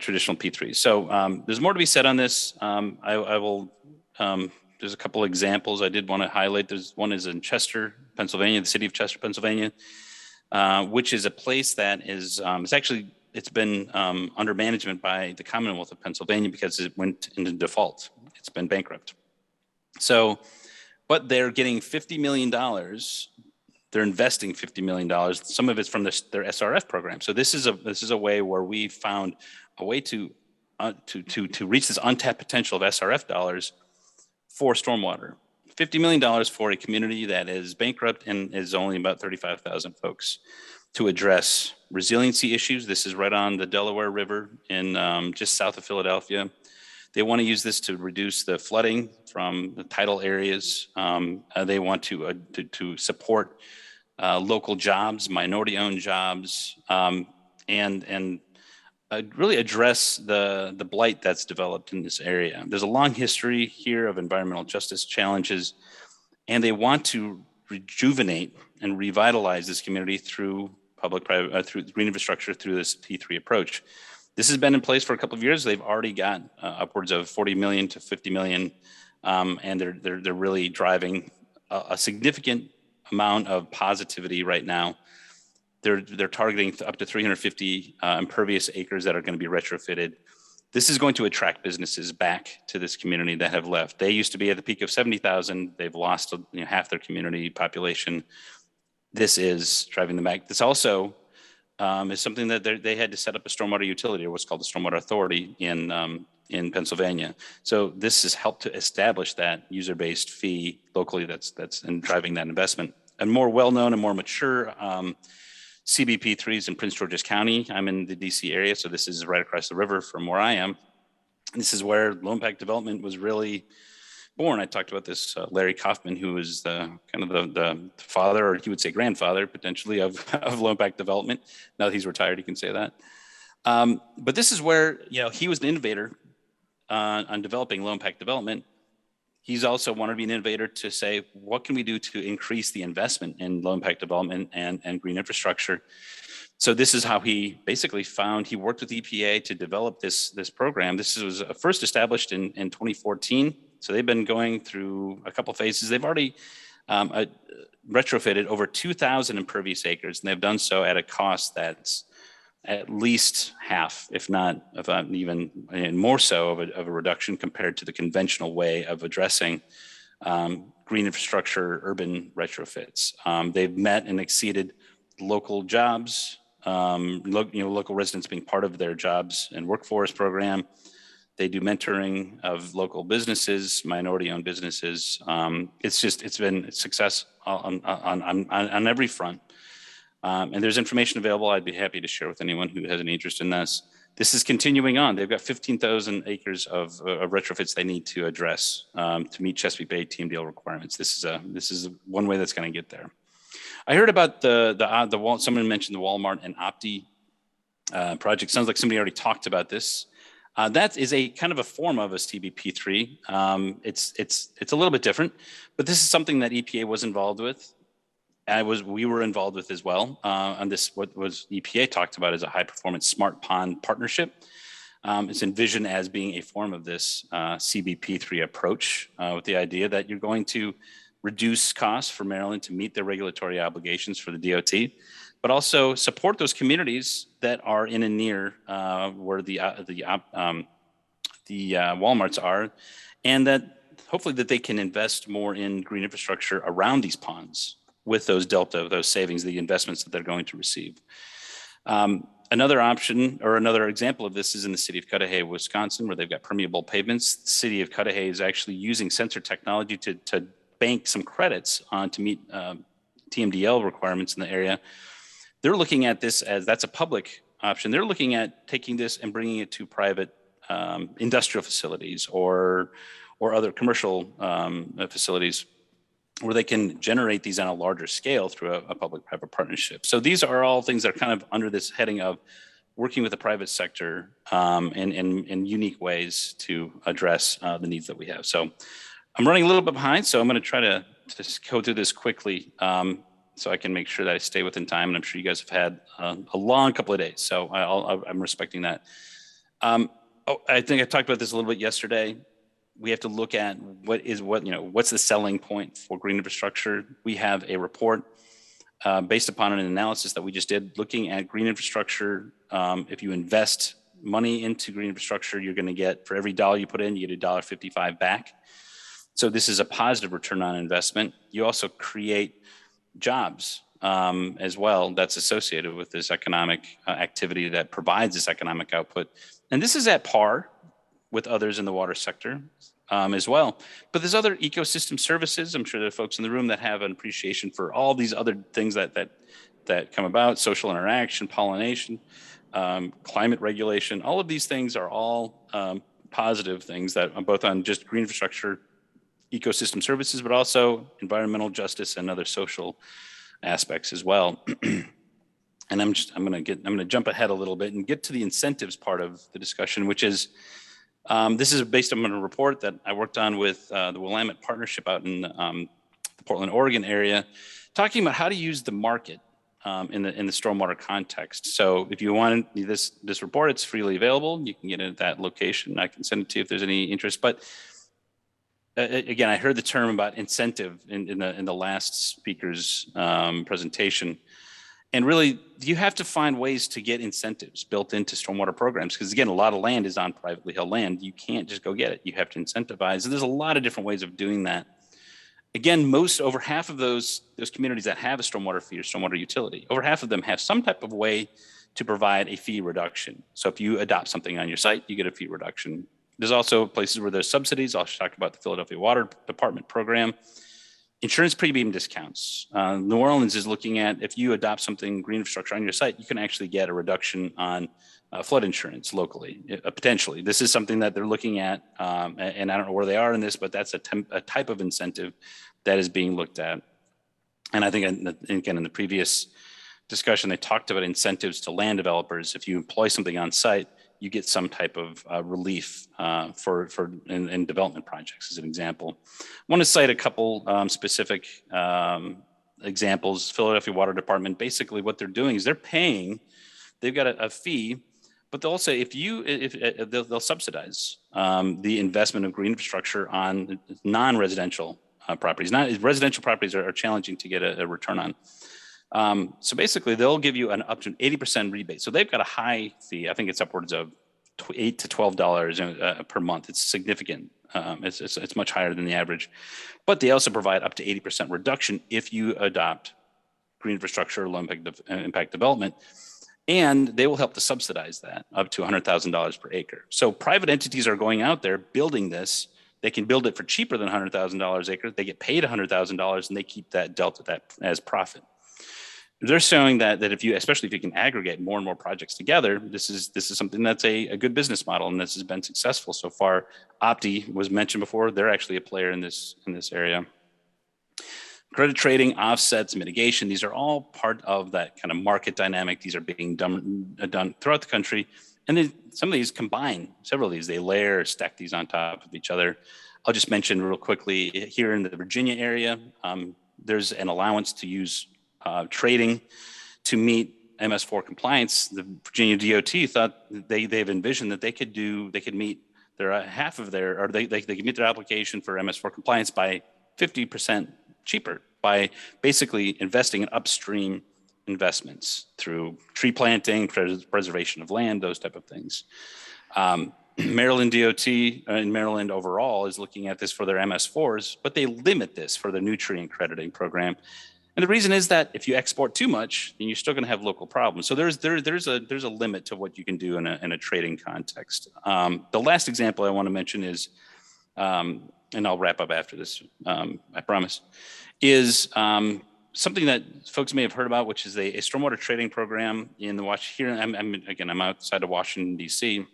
Traditional P3. So there's more to be said on this. There's a couple of examples I did want to highlight. One is in Chester, Pennsylvania, the city of Chester, Pennsylvania, which is a place that is, it's been under management by the Commonwealth of Pennsylvania because it went into default. It's been bankrupt. So, but they're getting $50 million. They're investing $50 million. Some of it's from their SRF program. So this is a way where we found a way to reach this untapped potential of SRF dollars for stormwater. $50 million for a community that is bankrupt and is only about 35,000 folks to address resiliency issues. This is right on the Delaware River in just south of Philadelphia. They want to use this to reduce the flooding from the tidal areas. They want to support local jobs, minority-owned jobs, and really address the blight that's developed in this area. There's a long history here of environmental justice challenges, and they want to rejuvenate and revitalize this community through through green infrastructure through this P3 approach. This has been in place for a couple of years. They've already got upwards of 40 million to 50 million, and they're really driving a significant amount of positivity right now. They're targeting up to 350 impervious acres that are going to be retrofitted. This is going to attract businesses back to this community that have left. They used to be at the peak of 70,000. They've lost half their community population. This is driving them back. This also is something that they had to set up a stormwater utility, or what's called the Stormwater Authority in Pennsylvania. So this has helped to establish that user-based fee locally that's in driving that investment. And more well-known and more mature CBP3s in Prince George's County. I'm in the DC area, so this is right across the river from where I am. This is where low impact development was really born. I talked about this Larry Kaufman, who was the kind of the father, or he would say grandfather potentially of low impact development. Now that he's retired, he can say that. But this is where, he was an innovator on developing low impact development. He's also wanted to be an innovator to say, what can we do to increase the investment in low impact development and green infrastructure? So this is how he basically he worked with EPA to develop this program. This was first established in 2014. So they've been going through a couple phases. They've already retrofitted over 2,000 impervious acres, and they've done so at a cost that's at least half, if not even more so of a reduction compared to the conventional way of addressing green infrastructure, urban retrofits. They've met and exceeded local jobs, local residents being part of their jobs and workforce program. They do mentoring of local businesses, minority-owned businesses. It's been a success on every front. And there's information available. I'd be happy to share with anyone who has an interest in this. This is continuing on. They've got 15,000 acres of retrofits they need to address to meet Chesapeake Bay TMDL requirements. This is one way that's going to get there. I heard about someone mentioned the Walmart and Opti project. Sounds like somebody already talked about this. That is a kind of a form of a CBP3. It's a little bit different, but this is something that EPA was involved with. We were involved with as well on this. What was EPA talked about as a high performance smart pond partnership. It's envisioned as being a form of this CBP3 approach with the idea that you're going to reduce costs for Maryland to meet their regulatory obligations for the DOT, but also support those communities that are in and near where the Walmarts are, and that hopefully that they can invest more in green infrastructure around these ponds with those those savings, the investments that they're going to receive. Another option or another example of this is in the city of Cudahy, Wisconsin, where they've got permeable pavements. The city of Cudahy is actually using sensor technology to bank some credits to meet TMDL requirements in the area. They're looking at this as that's a public option. They're looking at taking this and bringing it to private industrial facilities or other commercial facilities where they can generate these on a larger scale through a public-private partnership. So these are all things that are kind of under this heading of working with the private sector in unique ways to address the needs that we have. So I'm running a little bit behind, so I'm going to try to just go through this quickly so I can make sure that I stay within time. And I'm sure you guys have had a long couple of days, so I'm respecting that. I think I talked about this a little bit yesterday. We have to look at what's the selling point for green infrastructure. We have a report based upon an analysis that we just did looking at green infrastructure. If you invest money into green infrastructure, you're going to get, for every dollar you put in, you get $1.55 back. So this is a positive return on investment. You also create jobs as well that's associated with this economic activity that provides this economic output. And this is at par with others in the water sector as well. But there's other ecosystem services. I'm sure there are folks in the room that have an appreciation for all these other things that come about: social interaction, pollination, climate regulation. All of these things are all positive things that are both on just green infrastructure, ecosystem services, but also environmental justice and other social aspects as well. And I'm going to jump ahead a little bit and get to the incentives part of the discussion, which is this is based on a report that I worked on with the Willamette Partnership out in the Portland, Oregon area, talking about how to use the market in the stormwater context. So if you want this report, it's freely available. You can get it at that location. I can send it to you if there's any interest. But again, I heard the term about incentive in the last speaker's presentation. And really, you have to find ways to get incentives built into stormwater programs, because again, a lot of land is on privately held land. You can't just go get it. You have to incentivize. And there's a lot of different ways of doing that. Again, over half of those communities that have a stormwater fee or stormwater utility, over half of them have some type of way to provide a fee reduction. So if you adopt something on your site, you get a fee reduction. There's also places where there's subsidies. I'll talk about the Philadelphia Water Department program. Insurance premium discounts. New Orleans is looking at, if you adopt something green infrastructure on your site, you can actually get a reduction on flood insurance locally, potentially. This is something that they're looking at, and I don't know where they are in this, but that's a type of incentive that is being looked at. And I think, again, in the previous discussion, they talked about incentives to land developers. If you employ something on site, you get some type of relief in development projects, as an example. I want to cite a couple specific examples. Philadelphia Water Department, basically what they're doing is they've got a fee, but they'll say they'll subsidize the investment of green infrastructure on non-residential properties. Residential properties are challenging to get a return on. So basically, they'll give you an up to 80% rebate. So they've got a high fee. I think it's upwards of $8 to $12 per month. It's significant. It's much higher than the average. But they also provide up to 80% reduction if you adopt green infrastructure or low impact development. And they will help to subsidize that up to $100,000 per acre. So private entities are going out there building this. They can build it for cheaper than $100,000 acre. They get paid $100,000 and they keep that delta as profit. They're showing that especially if you can aggregate more and more projects together, this is something that's a good business model, and this has been successful so far. Opti was mentioned before; they're actually a player in this area. Credit trading, offsets, mitigation; these are all part of that kind of market dynamic. These are being done throughout the country, and then some of these combine. Several of these they layer, stack these on top of each other. I'll just mention real quickly here in the Virginia area, there's an allowance to use trading to meet MS4 compliance. The Virginia DOT thought they've envisioned that they could meet their they could meet their application for MS4 compliance by 50% cheaper by basically investing in upstream investments through tree planting, preservation of land, those type of things. Maryland DOT and Maryland overall is looking at this for their MS4s, but they limit this for the nutrient crediting program. And the reason is that if you export too much, then you're still going to have local problems. So there's a limit to what you can do in a trading context. The last example I want to mention is, and I'll wrap up after this, I promise, is something that folks may have heard about, which is a stormwater trading program in the here. I'm outside of Washington D.C.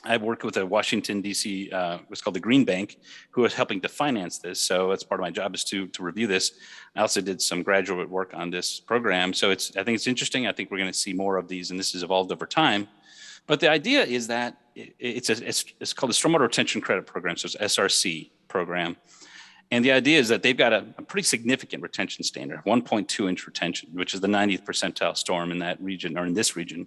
I work with a Washington, D.C., what's called the Green Bank, who is helping to finance this. So that's part of my job is to review this. I also did some graduate work on this program. So I think it's interesting. I think we're going to see more of these, and this has evolved over time. But the idea is that it's called the Stormwater Retention Credit Program, so it's SRC program. And the idea is that they've got a pretty significant retention standard, 1.2 inch retention, which is the 90th percentile storm in that region or in this region.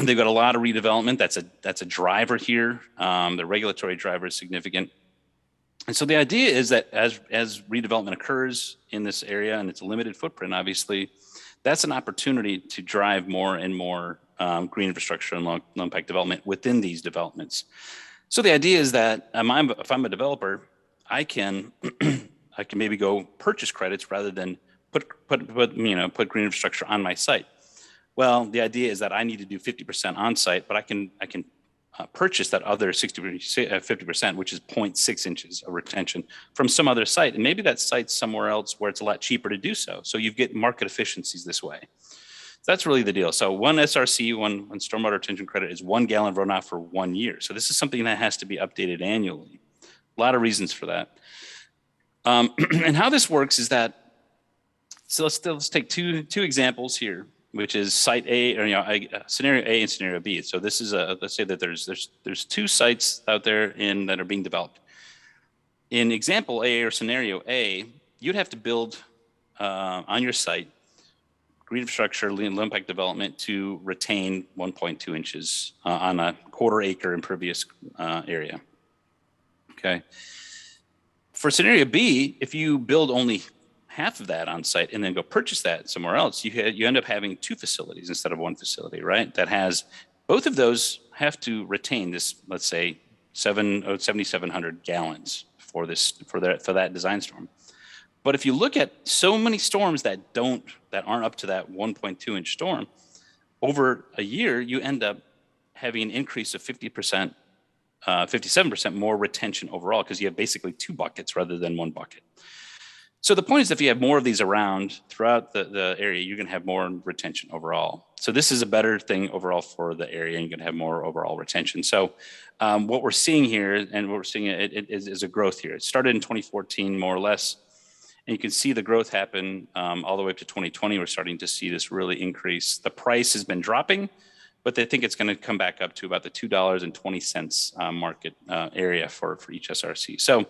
They've got a lot of redevelopment. That's a driver here. The regulatory driver is significant. And so the idea is that as redevelopment occurs in this area, and it's a limited footprint, obviously, that's an opportunity to drive more and more green infrastructure and low impact development within these developments. So the idea is that if I'm a developer, I can maybe go purchase credits rather than put green infrastructure on my site. Well, the idea is that I need to do 50% on site, but I can purchase that other 50%, which is 0.6 inches of retention from some other site. And maybe that site's somewhere else where it's a lot cheaper to do so. So you get market efficiencies this way. So that's really the deal. So one SRC, one stormwater retention credit is 1 gallon runoff for 1 year. So this is something that has to be updated annually. A lot of reasons for that. And how this works is that, so let's take two examples here, which is site A, or scenario A and scenario B. So this is let's say that there's two sites out there that are being developed. In example A or scenario A, you'd have to build on your site green infrastructure, low impact development to retain 1.2 inches on a quarter acre impervious area. Okay. For scenario B, if you build only half of that on site and then go purchase that somewhere else, you end up having two facilities instead of one facility, right? That has both of those have to retain this, let's say 7,700 gallons for that design storm. But if you look at so many storms that aren't up to that 1.2 inch storm, over a year, you end up having an increase of 50%, 57% more retention overall, because you have basically two buckets rather than one bucket. So the point is, if you have more of these around throughout the area, you're going to have more retention overall. So this is a better thing overall for the area, and you're going to have more overall retention. So what we're seeing here, and what we're seeing is a growth here. It started in 2014, more or less, and you can see the growth happen all the way up to 2020. We're starting to see this really increase. The price has been dropping, but they think it's going to come back up to about the $2.20 market area for each SRC. So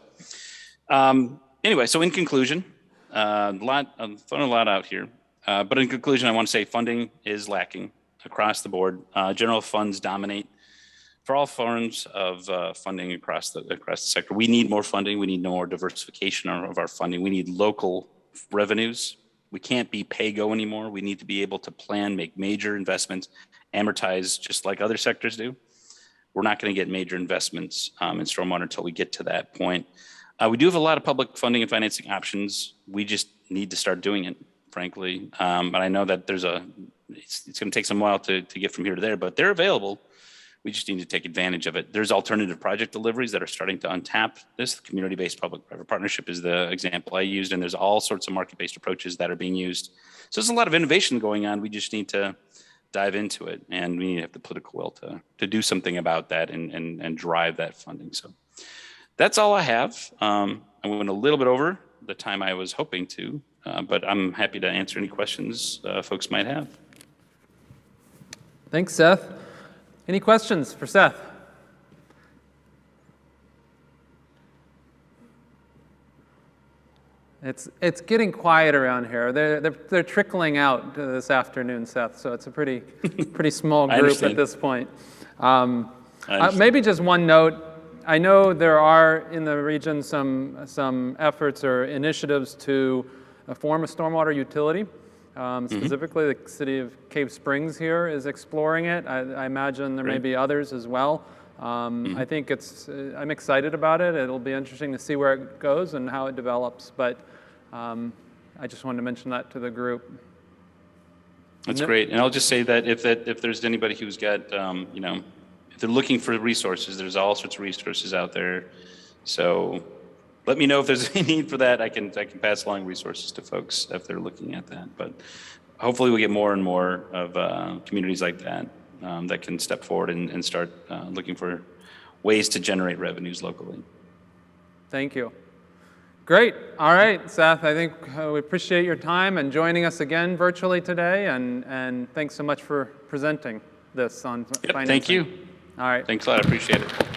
anyway, so in conclusion, I'm throwing a lot out here, but in conclusion, I want to say funding is lacking across the board. General funds dominate for all forms of funding across the sector. We need more funding. We need more diversification of our funding. We need local revenues. We can't be pay-go anymore. We need to be able to plan, make major investments, amortize just like other sectors do. We're not going to get major investments in stormwater until we get to that point. We do have a lot of public funding and financing options. We just need to start doing it, frankly. But I know that it's going to take some while to get from here to there, but they're available. We just need to take advantage of it. There's alternative project deliveries that are starting to untap this. The community-based public-private partnership is the example I used, and there's all sorts of market-based approaches that are being used. So there's a lot of innovation going on. We just need to dive into it, and we need to have the political will to do something about that and drive that funding. So that's all I have. I went a little bit over the time I was hoping to, but I'm happy to answer any questions folks might have. Thanks, Seth. Any questions for Seth? It's getting quiet around here. They're trickling out this afternoon, Seth. So it's a pretty small group at this point. Maybe just one note. I know there are in the region some efforts or initiatives to form a stormwater utility. Specifically, the city of Cave Springs here is exploring it. I imagine there may be others as well. I think I'm excited about it. It'll be interesting to see where it goes and how it develops. But I just wanted to mention that to the group. That's great. And I'll just say that if there's anybody who's got, if they're looking for resources, there's all sorts of resources out there. So let me know if there's any need for that. I can pass along resources to folks if they're looking at that. But hopefully we get more and more of communities like that that can step forward and start looking for ways to generate revenues locally. Thank you. Great. All right, Seth, I think we appreciate your time and joining us again virtually today. And thanks so much for presenting this on financing. Thank you. All right. Thanks a lot. I appreciate it.